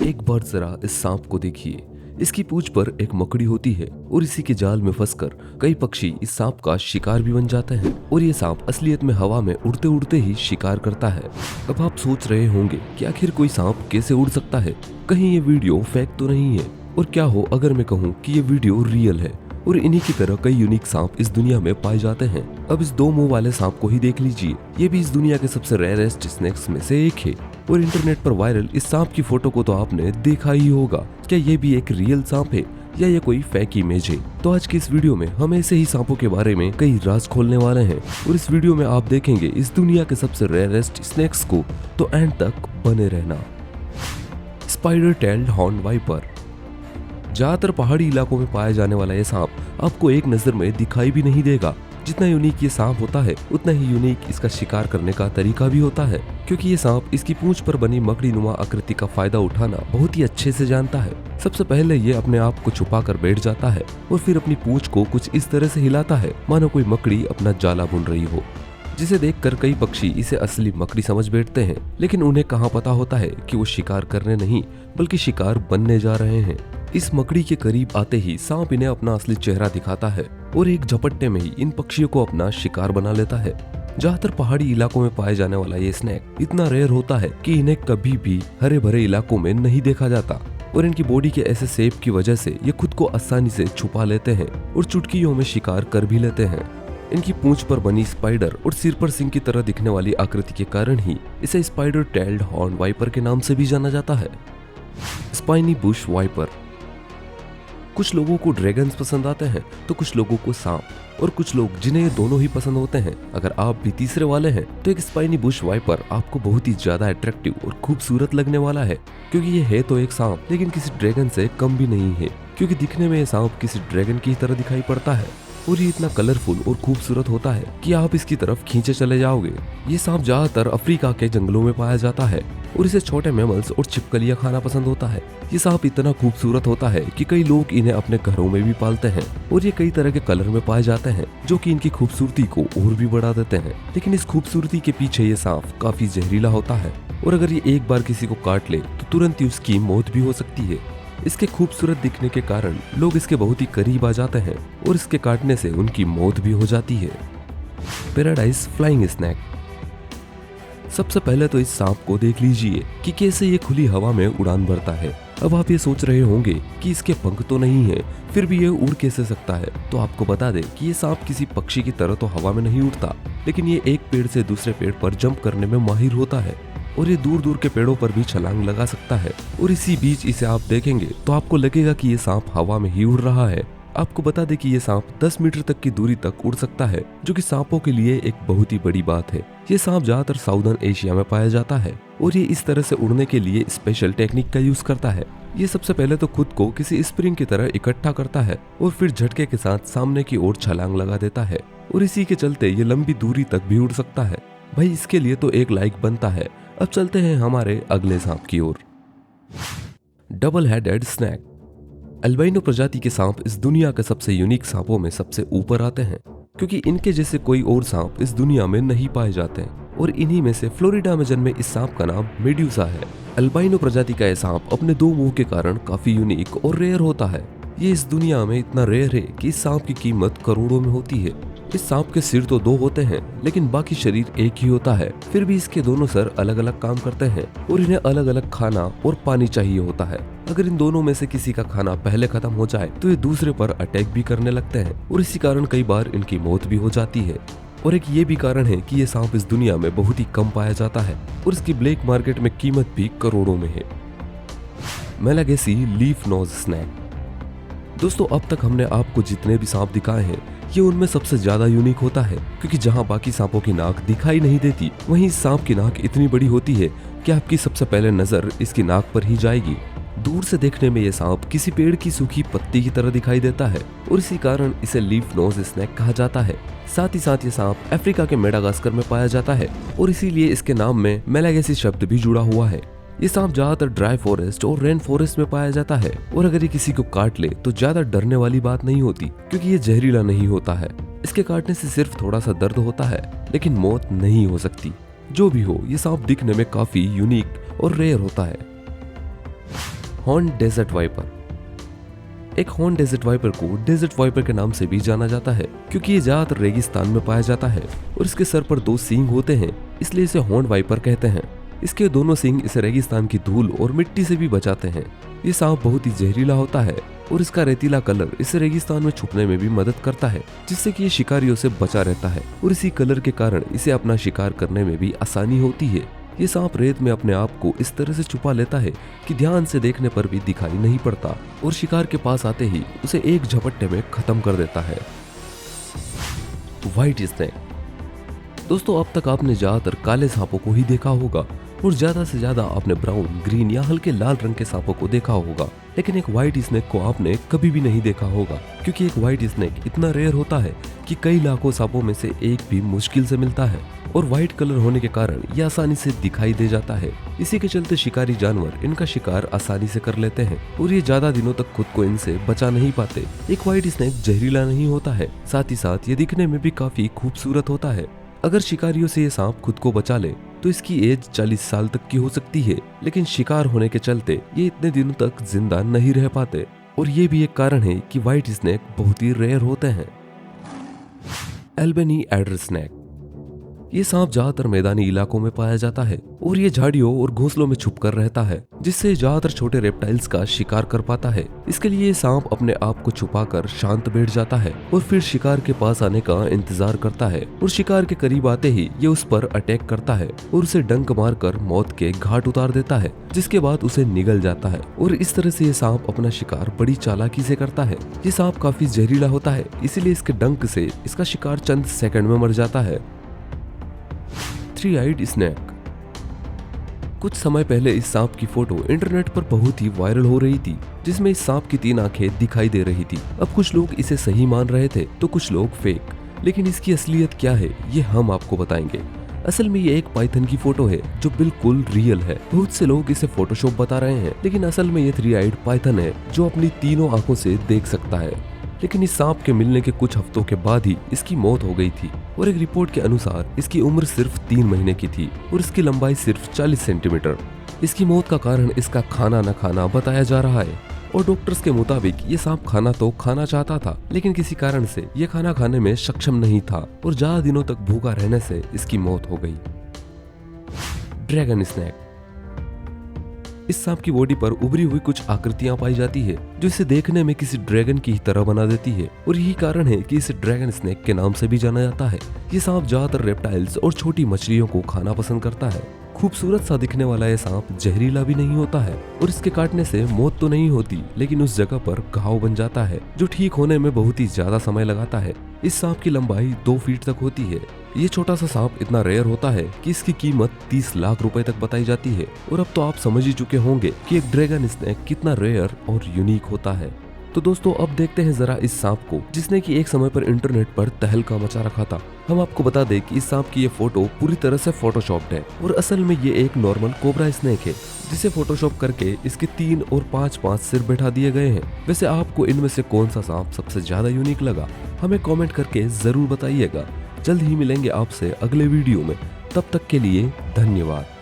एक बार जरा इस सांप को देखिए। इसकी पूंछ पर एक मकड़ी होती है और इसी के जाल में फंसकर कई पक्षी इस सांप का शिकार भी बन जाते हैं और ये सांप असलियत में हवा में उड़ते उड़ते ही शिकार करता है। अब आप सोच रहे होंगे कि आखिर कोई सांप कैसे उड़ सकता है, कहीं ये वीडियो फेक तो नहीं है। और क्या हो अगर मैं कहूँ कि ये वीडियो रियल है और इन्हीं की तरह कई यूनिक सांप इस दुनिया में पाए जाते हैं। अब इस दो मुंह वाले सांप को ही देख लीजिए, ये भी इस दुनिया के सबसे रेयरेस्ट स्नेक्स में से एक है और इंटरनेट पर वायरल इस सांप की फोटो को तो आपने देखा ही होगा। क्या ये भी एक रियल सांप है या ये कोई फेक इमेज है? तो आज की इस वीडियो में हम ऐसे ही सांपों के बारे में कई राज खोलने वाले हैं और इस वीडियो में आप देखेंगे इस दुनिया के सबसे रेयरेस्ट स्नेक्स को, तो एंड तक बने रहना। Spider tailed horn viper. ज्यादातर पहाड़ी इलाकों में पाया जाने वाला ये सांप आपको एक नजर में दिखाई भी नहीं देगा। जितना यूनिक ये सांप होता है उतना ही यूनिक इसका शिकार करने का तरीका भी होता है, क्योंकि ये सांप इसकी पूंछ पर बनी मकड़ीनुमा आकृति का फायदा उठाना बहुत ही अच्छे से जानता है। सबसे पहले ये अपने आप को छुपा कर बैठ जाता है और फिर अपनी पूंछ को कुछ इस तरह से हिलाता है मानो कोई मकड़ी अपना जाला बुन रही हो, जिसे देखकर कई पक्षी इसे असली मकड़ी समझ बैठते हैं। लेकिन उन्हें कहाँ पता होता है कि वो शिकार करने नहीं बल्कि शिकार बनने जा रहे हैं। इस मकड़ी के करीब आते ही सांप इन्हें अपना असली चेहरा दिखाता है और एक झपट्टे में ही इन पक्षियों को अपना शिकार बना लेता है। ज्यादातर पहाड़ी इलाकों में पाए जाने वाला ये स्नेक इतना रेयर होता है कि इन्हें कभी भी हरे भरे इलाकों में नहीं देखा जाता और इनकी बॉडी के ऐसे शेप की वजह से ये खुद को आसानी से छुपा लेते हैं और चुटकियों में शिकार कर भी लेते हैं। इनकी पूंछ पर बनी स्पाइडर और सिर पर सिंह की तरह दिखने वाली आकृति के कारण ही इसे स्पाइडर टेल्ड हॉर्न वाइपर के नाम से भी जाना जाता है। Spiny bush viper. कुछ लोगों को ड्रैगन्स पसंद आते हैं तो कुछ लोगों को सांप और कुछ लोग जिन्हें ये दोनों ही पसंद होते हैं। अगर आप भी तीसरे वाले हैं तो एक स्पाइनी बुश वाइपर आपको बहुत ही ज्यादा अट्रैक्टिव और खूबसूरत लगने वाला है, क्योंकि ये है तो एक सांप लेकिन किसी ड्रैगन से कम भी नहीं है, क्योंकि दिखने में ये सांप किसी ड्रैगन की तरह दिखाई पड़ता है और ये इतना कलरफुल और खूबसूरत होता है कि आप इसकी तरफ खींचे चले जाओगे। ये सांप ज्यादातर अफ्रीका के जंगलों में पाया जाता है और इसे छोटे मैमल्स और छिपकलियां खाना पसंद होता है। ये सांप इतना खूबसूरत होता है कि कई लोग इन्हें अपने घरों में भी पालते हैं और ये कई तरह के कलर में पाए जाते हैं जो कि इनकी खूबसूरती को और भी बढ़ा देते हैं। लेकिन इस खूबसूरती के पीछे ये सांप काफी जहरीला होता है और अगर ये एक बार किसी को काट ले तो तुरंत ही उसकी मौत भी हो सकती है। इसके खूबसूरत दिखने के कारण लोग इसके बहुत ही करीब आ जाते हैं और इसके काटने से उनकी मौत भी हो जाती है। Paradise flying snake. सबसे पहले तो इस सांप को देख लीजिए कि कैसे ये खुली हवा में उड़ान भरता है। अब आप ये सोच रहे होंगे कि इसके पंख तो नहीं है फिर भी ये उड़ कैसे सकता है, तो आपको बता दें कि ये सांप किसी पक्षी की तरह तो हवा में नहीं उड़ता, लेकिन ये एक पेड़ से दूसरे पेड़ पर जंप करने में माहिर होता है और ये दूर दूर के पेड़ों पर भी छलांग लगा सकता है। और इसी बीच इसे आप देखेंगे तो आपको लगेगा कि ये सांप हवा में ही उड़ रहा है। आपको बता दें कि ये सांप 10 मीटर तक की दूरी तक उड़ सकता है, जो कि सांपों के लिए एक बहुत ही बड़ी बात है। ये सांप ज्यादातर साउदर्न एशिया में पाया जाता है और ये इस तरह से उड़ने के लिए स्पेशल टेक्निक का यूज करता है। ये सबसे पहले तो खुद को किसी स्प्रिंग की तरह इकट्ठा करता है और फिर झटके के साथ सामने की ओर छलांग लगा देता है और इसी के चलते ये लंबी दूरी तक भी उड़ सकता है। भाई इसके लिए तो एक लाइक बनता है। अब चलते हैं हमारे अगले सांप की ओर। Double headed snake. अल्बाइनो प्रजाति के सांप इस दुनिया के सबसे यूनिक सांपों में सबसे ऊपर आते हैं, क्योंकि इनके जैसे कोई और सांप इस दुनिया में नहीं पाए जाते हैं और इन्हीं में से फ्लोरिडा में जन्मे इस सांप का नाम मेड्यूसा है। अल्बाइनो प्रजाति का यह सांप अपने दो मुंह के कारण काफी यूनिक और रेयर होता है। ये इस दुनिया में इतना रेयर है कि इस सांप की कीमत करोड़ों में होती है। इस सांप के सिर तो दो होते हैं लेकिन बाकी शरीर एक ही होता है, फिर भी इसके दोनों सर अलग अलग काम करते हैं और इन्हें अलग अलग खाना और पानी चाहिए होता है। अगर इन दोनों में से किसी का खाना पहले खत्म हो जाए तो ये दूसरे पर अटैक भी करने लगते हैं और इसी कारण कई बार इनकी मौत भी हो जाती है। और एक ये भी कारण है कि ये सांप इस दुनिया में बहुत ही कम पाया जाता है और इसकी ब्लैक मार्केट में कीमत भी करोड़ों में है। मेलागेसी लीफ नोज स्नेक। दोस्तों अब तक हमने आपको जितने भी सांप दिखाए हैं ये उनमें सबसे ज्यादा यूनिक होता है, क्योंकि जहां बाकी सांपों की नाक दिखाई नहीं देती वहीं इस सांप की नाक इतनी बड़ी होती है कि आपकी सबसे पहले नजर इसकी नाक पर ही जाएगी। दूर से देखने में ये सांप किसी पेड़ की सूखी पत्ती की तरह दिखाई देता है और इसी कारण इसे लीफ नोज स्नेक कहा जाता है। साथ ही साथ ये सांप अफ्रीका के मेडागास्कर में पाया जाता है और इसीलिए इसके नाम में मेलागेसी शब्द भी जुड़ा हुआ है। ये सांप ज्यादातर ड्राई फॉरेस्ट और रेन फॉरेस्ट में पाया जाता है और अगर ये किसी को काट ले तो ज्यादा डरने वाली बात नहीं होती, क्योंकि ये जहरीला नहीं होता है। इसके काटने से सिर्फ थोड़ा सा दर्द होता है लेकिन मौत नहीं हो सकती। जो भी हो, ये सांप दिखने में काफी यूनिक और रेयर होता है। Horn desert viper. एक हॉर्न डेजर्ट वाइपर को डेजर्ट वाइपर के नाम से भी जाना जाता है क्योंकि ये ज्यादातर रेगिस्तान में पाया जाता है और इसके सर पर 2 सींग होते हैं, इसलिए इसे हॉर्न वाइपर कहते हैं। इसके दोनों सींग इसे रेगिस्तान की धूल और मिट्टी से भी बचाते हैं। ये सांप बहुत ही जहरीला होता है और इसका रेतीला कलर इसे रेगिस्तान में छुपने में भी मदद करता है, जिससे कि ये शिकारियों से बचा रहता है और इसी कलर के कारण इसे अपना शिकार करने में भी आसानी होती है। ये सांप रेत में अपने आप को इस तरह से छुपा लेता है कि ध्यान से देखने पर भी दिखाई नहीं पड़ता और शिकार के पास आते ही उसे एक झपट्टे में खत्म कर देता है। White snake. दोस्तों, अब तक आपने ज्यादातर काले सांपों को ही देखा होगा और ज्यादा से ज्यादा आपने ब्राउन, ग्रीन या हल्के लाल रंग के सांपों को देखा होगा, लेकिन एक व्हाइट स्नेक को आपने कभी भी नहीं देखा होगा क्योंकि एक व्हाइट स्नेक इतना रेयर होता है कि कई लाखों सांपों में से एक भी मुश्किल से मिलता है और व्हाइट कलर होने के कारण यह आसानी से दिखाई दे जाता है। इसी के चलते शिकारी जानवर इनका शिकार आसानी से कर लेते हैं और ये ज्यादा दिनों तक खुद को इनसे बचा नहीं पाते। एक व्हाइट स्नेक जहरीला नहीं होता है, साथ ही साथ ये दिखने में भी काफी खूबसूरत होता है। अगर शिकारियों से ये सांप खुद को बचा ले तो इसकी एज 40 साल तक की हो सकती है, लेकिन शिकार होने के चलते ये इतने दिनों तक जिंदा नहीं रह पाते और ये भी एक कारण है कि व्हाइट स्नेक बहुत ही रेयर होते हैं। Albany adder snake. ये सांप ज्यादातर मैदानी इलाकों में पाया जाता है और ये झाड़ियों और घोंसलों में छुपकर रहता है, जिससे ज्यादातर छोटे रेप्टाइल्स का शिकार कर पाता है। इसके लिए ये सांप अपने आप को छुपाकर शांत बैठ जाता है और फिर शिकार के पास आने का इंतजार करता है और शिकार के करीब आते ही ये उस पर अटैक करता है और उसे डंक मारकर मौत के घाट उतार देता है, जिसके बाद उसे निगल जाता है और इस तरह से ये सांप अपना शिकार बड़ी चालाकी से करता है। ये सांप काफी जहरीला होता है, इसीलिए इसके डंक से इसका शिकार चंद सेकंड में मर जाता है। 3-आइड स्नेक। कुछ समय पहले इस सांप की फोटो इंटरनेट पर बहुत ही वायरल हो रही थी, जिसमें इस सांप की 3 आंखें दिखाई दे रही थी। अब कुछ लोग इसे सही मान रहे थे तो कुछ लोग फेक, लेकिन इसकी असलियत क्या है ये हम आपको बताएंगे। असल में ये एक पाइथन की फोटो है जो बिल्कुल रियल है। बहुत से लोग इसे फोटोशॉप बता रहे हैं, लेकिन असल में ये 3-आइड पाइथन है जो अपनी तीनों आंखों से देख सकता है। लेकिन इस सांप के मिलने के कुछ हफ्तों के बाद ही इसकी मौत हो गई थी और एक रिपोर्ट के अनुसार इसकी उम्र सिर्फ 3 महीने की थी और इसकी लंबाई सिर्फ 40 सेंटीमीटर। इसकी मौत का कारण इसका खाना न खाना बताया जा रहा है और डॉक्टर्स के मुताबिक ये सांप खाना तो खाना चाहता था, लेकिन किसी कारण से ये खाना खाने में सक्षम नहीं था और ज्यादा दिनों तक भूखा रहने से इसकी मौत हो गई। Dragon snake. इस सांप की बॉडी पर उभरी हुई कुछ आकृतियां पाई जाती है जो इसे देखने में किसी ड्रैगन की तरह बना देती है और यही कारण है कि इसे ड्रैगन स्नेक के नाम से भी जाना जाता है। ये सांप ज्यादातर रेप्टाइल्स और छोटी मछलियों को खाना पसंद करता है। खूबसूरत सा दिखने वाला ये सांप जहरीला भी नहीं होता है और इसके काटने से मौत तो नहीं होती, लेकिन उस जगह पर घाव बन जाता है जो ठीक होने में बहुत ही ज्यादा समय लगाता है। इस सांप की लंबाई 2 फीट तक होती है। ये छोटा सा सांप इतना रेयर होता है कि इसकी कीमत 30 लाख रुपए तक बताई जाती है और अब तो आप समझ ही चुके होंगे कि एक ड्रैगन स्नेक कितना रेयर और यूनिक होता है। तो दोस्तों, अब देखते हैं जरा इस सांप को जिसने कि एक समय पर इंटरनेट पर तहलका मचा रखा था। हम आपको बता दें कि इस सांप की ये फोटो पूरी तरह से फोटोशॉप्ड है और असल में ये एक नॉर्मल कोबरा स्नेक है जिसे फोटोशॉप करके इसके 3 और 5 सिर बैठा दिए गए हैं। वैसे आपको इनमें से कौन सा सांप सबसे ज्यादा यूनिक लगा, हमें कमेंट करके जरूर बताइएगा। जल्द ही मिलेंगे आपसे अगले वीडियो में, तब तक के लिए धन्यवाद।